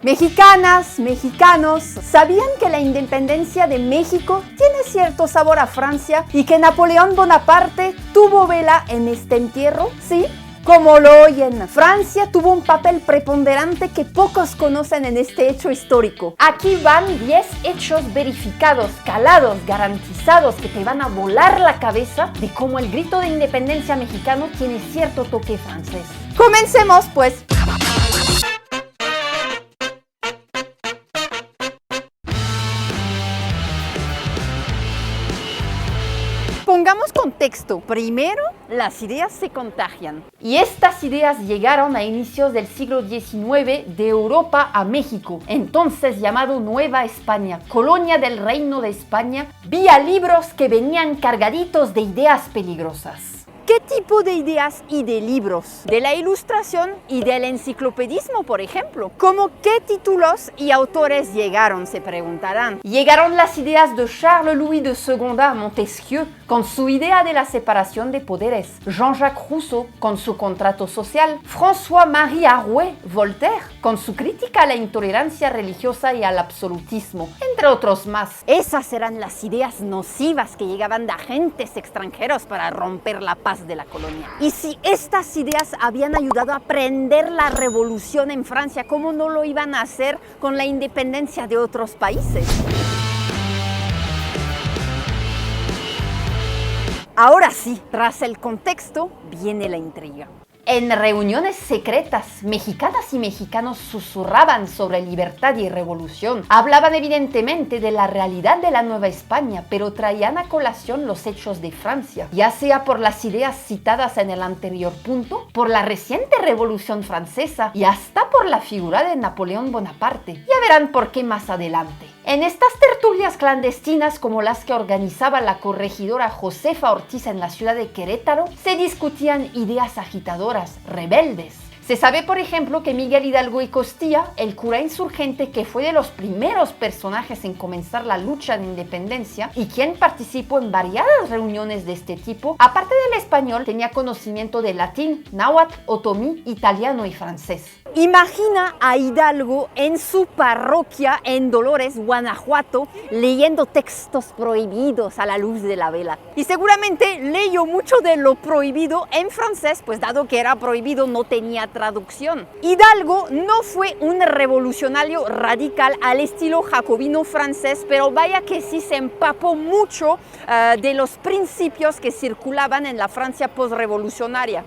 Mexicanas, mexicanos, ¿sabían que la independencia de México tiene cierto sabor a Francia y que Napoleón Bonaparte tuvo vela en este entierro? ¿Sí? Como lo oyen, Francia tuvo un papel preponderante que pocos conocen en este hecho histórico. Aquí van 10 hechos verificados, calados, garantizados, que te van a volar la cabeza de cómo el grito de independencia mexicano tiene cierto toque francés. Comencemos, pues. Pongamos contexto. Primero, las ideas se contagian. Y estas ideas llegaron a inicios del siglo XIX de Europa a México, entonces llamado Nueva España, colonia del Reino de España, vía libros que venían cargaditos de ideas peligrosas. ¿Qué tipo de ideas y de libros? De la ilustración y del enciclopedismo, por ejemplo. ¿Cómo qué títulos y autores llegaron, se preguntarán? Llegaron las ideas de Charles-Louis de II a Montesquieu, con su idea de la separación de poderes, Jean-Jacques Rousseau, con su contrato social, François-Marie Arouet, Voltaire, con su crítica a la intolerancia religiosa y al absolutismo, entre otros más. Esas eran las ideas nocivas que llegaban de agentes extranjeros para romper la paz de la colonia. Y si estas ideas habían ayudado a prender la revolución en Francia, ¿cómo no lo iban a hacer con la independencia de otros países? Ahora sí, tras el contexto, viene la intriga. En reuniones secretas, mexicanas y mexicanos susurraban sobre libertad y revolución. Hablaban evidentemente de la realidad de la Nueva España, pero traían a colación los hechos de Francia, ya sea por las ideas citadas en el anterior punto, por la reciente Revolución Francesa y hasta por la figura de Napoleón Bonaparte. Ya verán por qué más adelante. En estas tertulias clandestinas como las que organizaba la corregidora Josefa Ortiz en la ciudad de Querétaro, se discutían ideas agitadoras, rebeldes. Se sabe, por ejemplo, que Miguel Hidalgo y Costilla, el cura insurgente que fue de los primeros personajes en comenzar la lucha de independencia y quien participó en variadas reuniones de este tipo, aparte del español, tenía conocimiento de latín, náhuatl, otomí, italiano y francés. Imagina a Hidalgo en su parroquia en Dolores, Guanajuato, leyendo textos prohibidos a la luz de la vela. Y seguramente leyó mucho de lo prohibido en francés, pues dado que era prohibido no tenía traducción. Hidalgo no fue un revolucionario radical al estilo jacobino francés, pero vaya que sí se empapó mucho de los principios que circulaban en la Francia postrevolucionaria.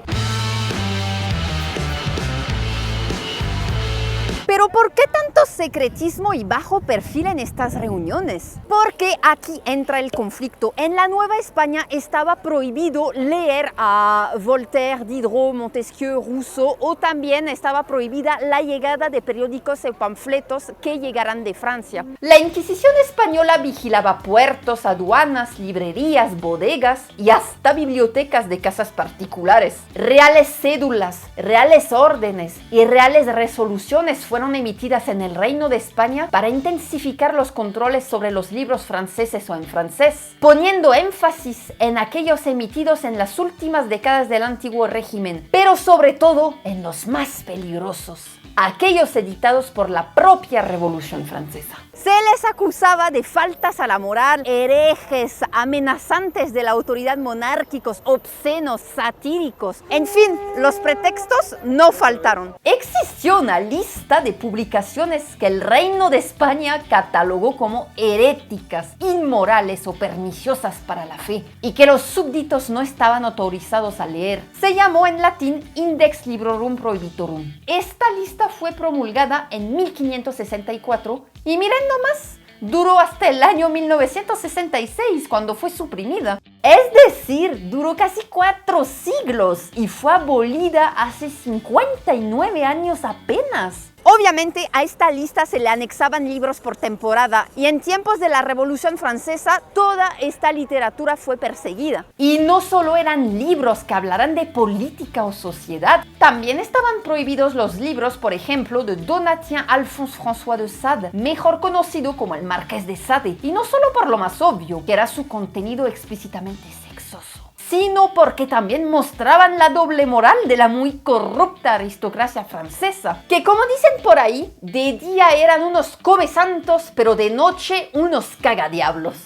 Pero ¿por qué tanto secretismo y bajo perfil en estas reuniones? Porque aquí entra el conflicto. En la Nueva España estaba prohibido leer a Voltaire, Diderot, Montesquieu, Rousseau, o también estaba prohibida la llegada de periódicos y panfletos que llegaran de Francia. La Inquisición española vigilaba puertos, aduanas, librerías, bodegas y hasta bibliotecas de casas particulares. Reales cédulas, reales órdenes y reales resoluciones fueron emitidas en el Reino de España para intensificar los controles sobre los libros franceses o en francés, poniendo énfasis en aquellos emitidos en las últimas décadas del antiguo régimen, pero sobre todo en los más peligrosos, aquellos editados por la propia Revolución Francesa. Se les acusaba de faltas a la moral, herejes, amenazantes de la autoridad monárquicos, obscenos, satíricos. En fin, los pretextos no faltaron. Existió una lista de publicaciones que el Reino de España catalogó como heréticas, inmorales o perniciosas para la fe, y que los súbditos no estaban autorizados a leer. Se llamó en latín Index Librorum Prohibitorum. Esta lista fue promulgada en 1564 y miren nomás, duró hasta el año 1966, cuando fue suprimida. Es decir, duró casi 4 siglos y fue abolida hace 59 años apenas. Obviamente a esta lista se le anexaban libros por temporada y en tiempos de la Revolución Francesa toda esta literatura fue perseguida. Y no solo eran libros que hablaran de política o sociedad, también estaban prohibidos los libros, por ejemplo, de Donatien Alphonse François de Sade, mejor conocido como el Marqués de Sade, y no solo por lo más obvio, que era su contenido explícitamente sexoso, sino porque también mostraban la doble moral de la muy corrupta aristocracia francesa, que como dicen por ahí, de día eran unos comesantos, pero de noche unos cagadiablos.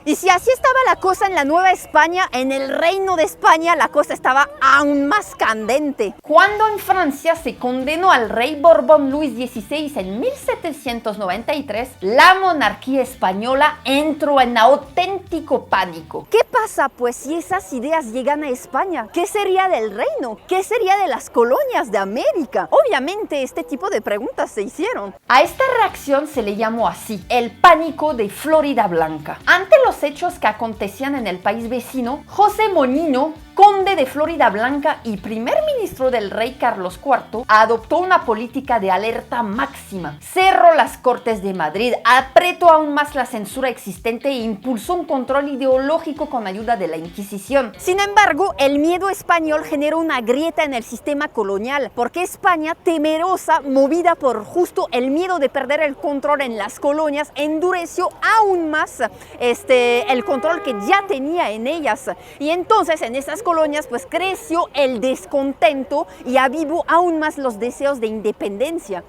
Y si así estaba la cosa en la Nueva España, en el Reino de España la cosa estaba aún más candente. Cuando en Francia se condenó al rey Borbón Luis XVI en 1793, la monarquía española entró en auténtico pánico. ¿Qué pasa pues si esas ideas llegan a España? ¿Qué sería del reino? ¿Qué sería de las colonias de América? Obviamente este tipo de preguntas se hicieron. A esta reacción se le llamó así, el pánico de Florida Blanca. Ante los hechos que acontecían en el país vecino, José Moñino, conde de Florida Blanca y primer ministro del rey Carlos IV, adoptó una política de alerta máxima. Cerró las Cortes de Madrid, apretó aún más la censura existente e impulsó un control ideológico con ayuda de la Inquisición. Sin embargo, el miedo español generó una grieta en el sistema colonial, porque España, temerosa, movida por justo el miedo de perder el control en las colonias, endureció aún más el control que ya tenía en ellas. Y entonces en esas colonias pues creció el descontento y avivó aún más los deseos de independencia.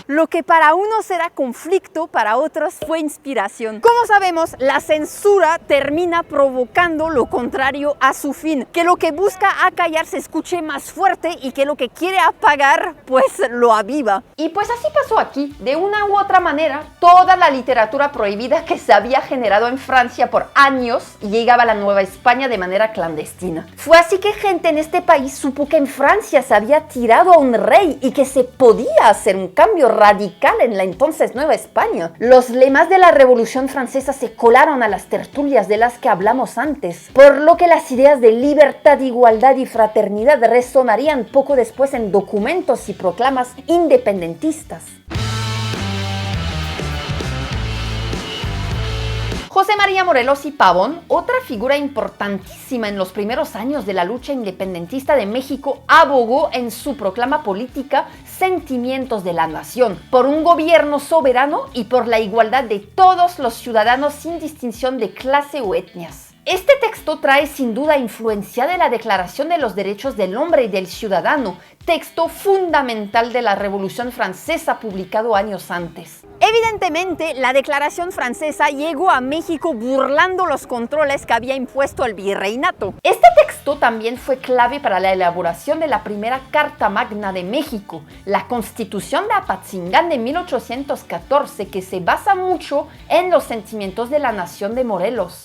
Lo que para unos era conflicto, para otros fue inspiración. Como sabemos, la censura termina provocando lo contrario a su fin, que lo que busca acallar se escuche más fuerte y que lo que quiere apagar, pues lo aviva. Y pues así pasó aquí. De una u otra manera, toda la literatura prohibida que se había generado en Francia por años llegaba a la Nueva España de manera clandestina. Fue así que gente en este país supo que en Francia se había tirado a un rey y que se podía hacer un cambio radical en la entonces Nueva España. Los lemas de la Revolución Francesa se colaron a las tertulias de las que hablamos antes, por lo que las ideas de libertad, igualdad y fraternidad resonarían poco después en documentos y proclamas independentistas. José María Morelos y Pavón, otra figura importantísima en los primeros años de la lucha independentista de México, abogó en su proclama política Sentimientos de la Nación, por un gobierno soberano y por la igualdad de todos los ciudadanos sin distinción de clase o etnias. Este texto trae sin duda influencia de la Declaración de los Derechos del Hombre y del Ciudadano, texto fundamental de la Revolución Francesa publicado años antes. Evidentemente, la Declaración Francesa llegó a México burlando los controles que había impuesto el virreinato. Este texto también fue clave para la elaboración de la primera Carta Magna de México, la Constitución de Apatzingán de 1814, que se basa mucho en los sentimientos de la nación de Morelos.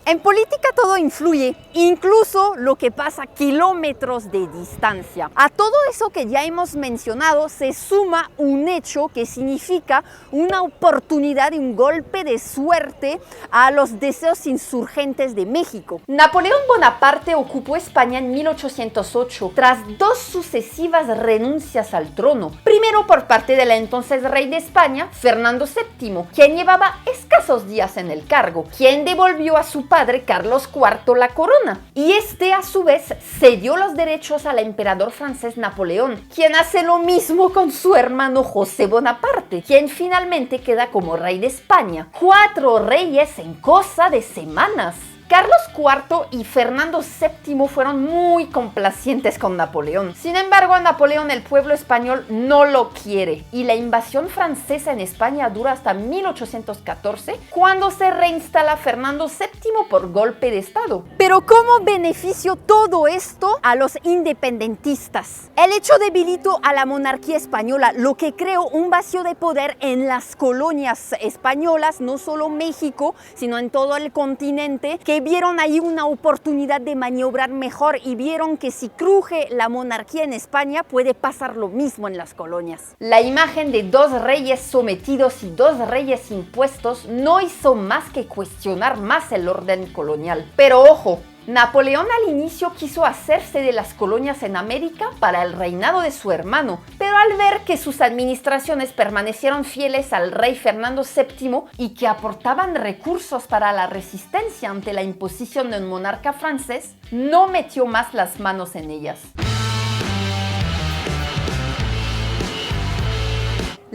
En política todo influye, incluso lo que pasa a kilómetros de distancia. A todo eso que ya hemos mencionado se suma un hecho que significa una oportunidad y un golpe de suerte a los deseos insurgentes de México. Napoleón Bonaparte ocupó España en 1808 tras dos sucesivas renuncias al trono. Primero por parte del entonces rey de España, Fernando VII, quien llevaba escasos días en el cargo, quien devolvió a su padre Carlos IV la corona, y este a su vez cedió los derechos al emperador francés Napoleón, quien hace lo mismo con su hermano José Bonaparte, quien finalmente queda como rey de España. 4 reyes en cosa de semanas. Carlos IV y Fernando VII fueron muy complacientes con Napoleón. Sin embargo, a Napoleón el pueblo español no lo quiere y la invasión francesa en España dura hasta 1814, cuando se reinstala Fernando VII por golpe de estado. Pero ¿cómo benefició todo esto a los independentistas? El hecho debilitó a la monarquía española, lo que creó un vacío de poder en las colonias españolas, no solo México, sino en todo el continente, que vieron ahí una oportunidad de maniobrar mejor y vieron que si cruje la monarquía en España puede pasar lo mismo en las colonias. La imagen de 2 reyes sometidos y 2 reyes impuestos no hizo más que cuestionar más el orden colonial. Pero ojo, Napoleón al inicio quiso hacerse de las colonias en América para el reinado de su hermano, pero al ver que sus administraciones permanecieron fieles al rey Fernando VII y que aportaban recursos para la resistencia ante la imposición de un monarca francés, no metió más las manos en ellas.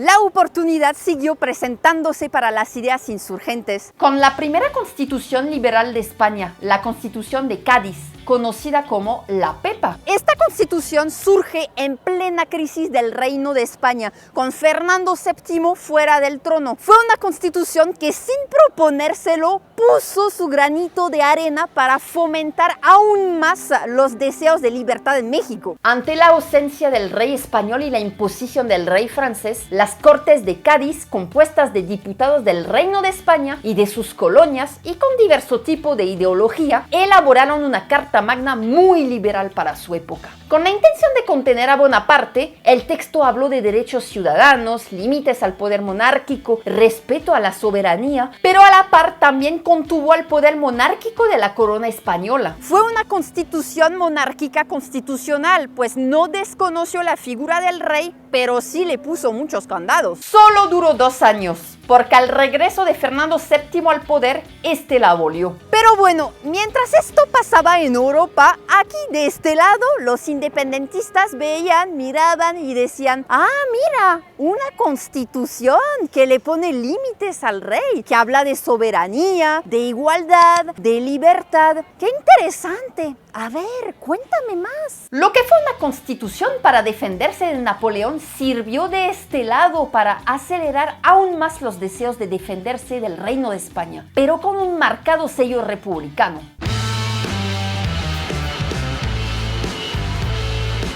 la oportunidad siguió presentándose para las ideas insurgentes con la primera constitución liberal de España, la Constitución de Cádiz, conocida como la Pepa. Esta constitución surge en plena crisis del Reino de España, con Fernando VII fuera del trono. Fue una constitución que sin proponérselo puso su granito de arena para fomentar aún más los deseos de libertad en México. Ante la ausencia del rey español y la imposición del rey francés, las Cortes de Cádiz, compuestas de diputados del Reino de España y de sus colonias y con diverso tipo de ideología, elaboraron una carta magna muy liberal para su época. Con la intención de contener a Bonaparte, el texto habló de derechos ciudadanos, límites al poder monárquico, respeto a la soberanía, pero a la par también contuvo al poder monárquico de la corona española. Fue una constitución monárquica constitucional, pues no desconoció la figura del rey, pero sí le puso muchos candados. Solo duró 2 años, porque al regreso de Fernando VII al poder, este la abolió. Pero bueno, mientras esto pasaba en Europa, aquí de este lado, los independentistas veían, miraban y decían: ah, mira, una constitución que le pone límites al rey, que habla de soberanía, de igualdad, de libertad. ¡Qué interesante! A ver, cuéntame más. Lo que fue una constitución para defenderse de Napoleón sirvió de este lado para acelerar aún más los deseos de defenderse del Reino de España, pero con un marcado sello republicano.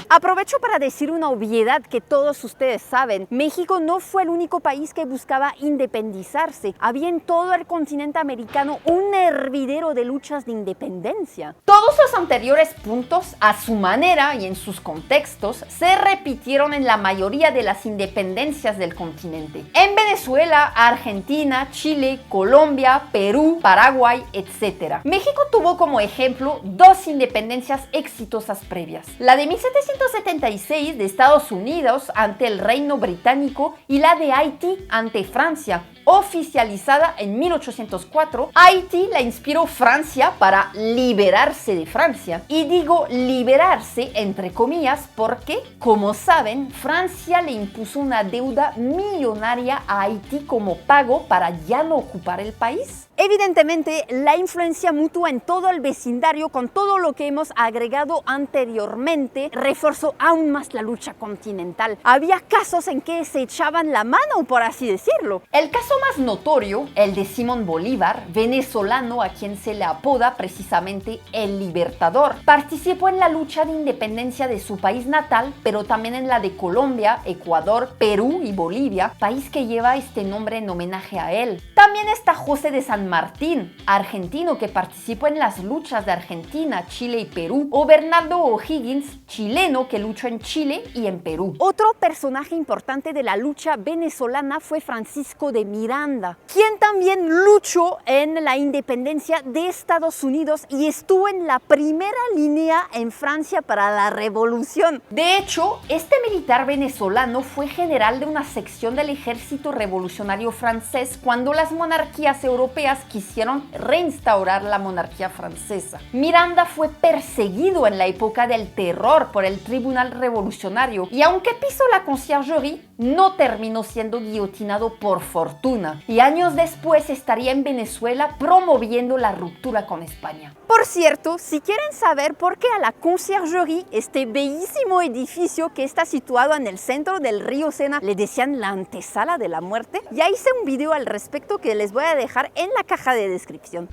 Aprovecho para decir una obviedad que todos ustedes saben. México no fue el único país que buscaba independizarse. Había en todo el continente americano un hervidero de luchas de independencia. Todos los anteriores puntos, a su manera y en sus contextos, se repitieron en la mayoría de las independencias del continente. En Venezuela, Argentina, Chile, Colombia, Perú, Paraguay, etc. México tuvo como ejemplo 2 independencias exitosas previas. La de 1776 de Estados Unidos ante el Reino Británico y la de Haití ante Francia. Oficializada en 1804, Haití la inspiró Francia para liberarse de Francia. Y digo liberarse entre comillas porque, como saben, Francia le impuso una deuda millonaria a Haití como pago para ya no ocupar el país. Evidentemente, la influencia mutua en todo el vecindario, con todo lo que hemos agregado anteriormente, reforzó aún más la lucha continental. Había casos en que se echaban la mano, por así decirlo. El caso más notorio, el de Simón Bolívar, venezolano a quien se le apoda precisamente el Libertador. Participó en la lucha de independencia de su país natal, pero también en la de Colombia, Ecuador, Perú y Bolivia, país que lleva este nombre en homenaje a él. También está José de San Martín, argentino que participó en las luchas de Argentina, Chile y Perú, o Bernardo O'Higgins, chileno que luchó en Chile y en Perú. Otro personaje importante de la lucha venezolana fue Francisco de Miranda, quien también luchó en la independencia de Estados Unidos y estuvo en la primera línea en Francia para la revolución. De hecho, este militar venezolano fue general de una sección del ejército revolucionario francés cuando las monarquías europeas quisieron reinstaurar la monarquía francesa. Miranda fue perseguido en la época del terror por el Tribunal Revolucionario y aunque pisó la Conciergerie, no terminó siendo guillotinado por fortuna y años después estaría en Venezuela promoviendo la ruptura con España. Por cierto, si quieren saber por qué a la Conciergerie, este bellísimo edificio que está situado en el centro del río Sena, le decían la antesala de la muerte, ya hice un video al respecto que les voy a dejar en la caja de descripción.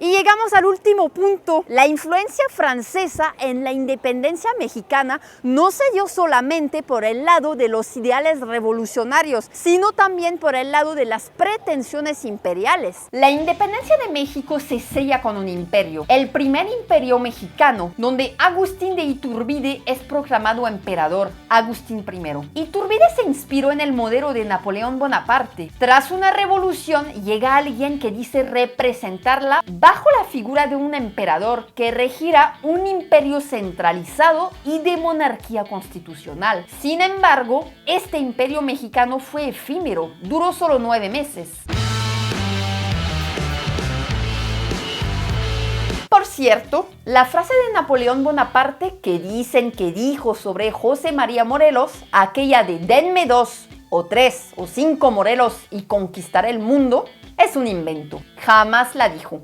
Y llegamos al último punto. La influencia francesa en la independencia mexicana no se dio solamente por el lado de los ideales revolucionarios, sino también por el lado de las pretensiones imperiales. La independencia de México se sella con un imperio, el primer imperio mexicano, donde Agustín de Iturbide es proclamado emperador, Agustín I. Iturbide se inspiró en el modelo de Napoleón Bonaparte. Tras una revolución, llega alguien que dice representarla bajo la figura de un emperador que regirá un imperio centralizado y de monarquía constitucional. Sin embargo, este imperio mexicano fue efímero, duró solo 9 meses. Por cierto, la frase de Napoleón Bonaparte que dicen que dijo sobre José María Morelos, aquella de denme 2 o 3 o 5 Morelos y conquistaré el mundo, es un invento. Jamás la dijo.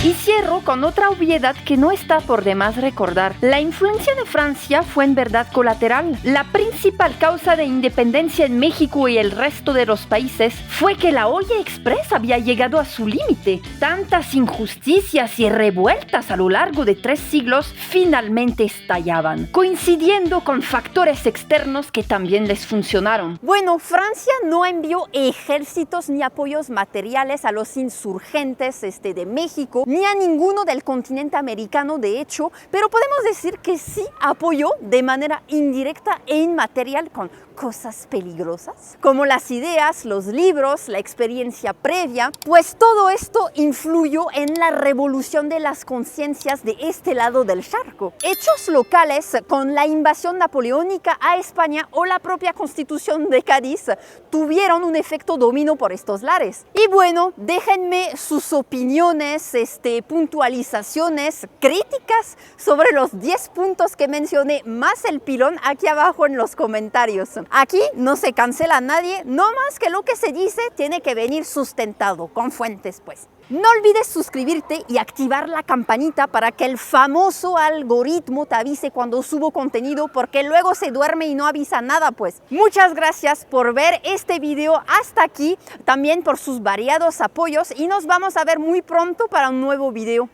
Y cierro con otra obviedad que no está por demás recordar. La influencia de Francia fue en verdad colateral. La principal causa de independencia en México y el resto de los países fue que la olla express había llegado a su límite. Tantas injusticias y revueltas a lo largo de 3 siglos finalmente estallaban, coincidiendo con factores externos que también les funcionaron. Bueno, Francia no envió ejércitos ni apoyos materiales a los insurgentes de México, ni a ninguno del continente americano, de hecho, pero podemos decir que sí apoyó de manera indirecta e inmaterial con cosas peligrosas, como las ideas, los libros, la experiencia previa, pues todo esto influyó en la revolución de las conciencias de este lado del charco. Hechos locales con la invasión napoleónica a España o la propia Constitución de Cádiz tuvieron un efecto dominó por estos lares. Y bueno, déjenme sus opiniones, puntualizaciones, críticas sobre los 10 puntos que mencioné más el pilón aquí abajo en los comentarios. Aquí no se cancela a nadie, no más que lo que se dice tiene que venir sustentado, con fuentes pues. No olvides suscribirte y activar la campanita para que el famoso algoritmo te avise cuando subo contenido, porque luego se duerme y no avisa nada pues. Muchas gracias por ver este video hasta aquí, también por sus variados apoyos y nos vamos a ver muy pronto para un nuevo video.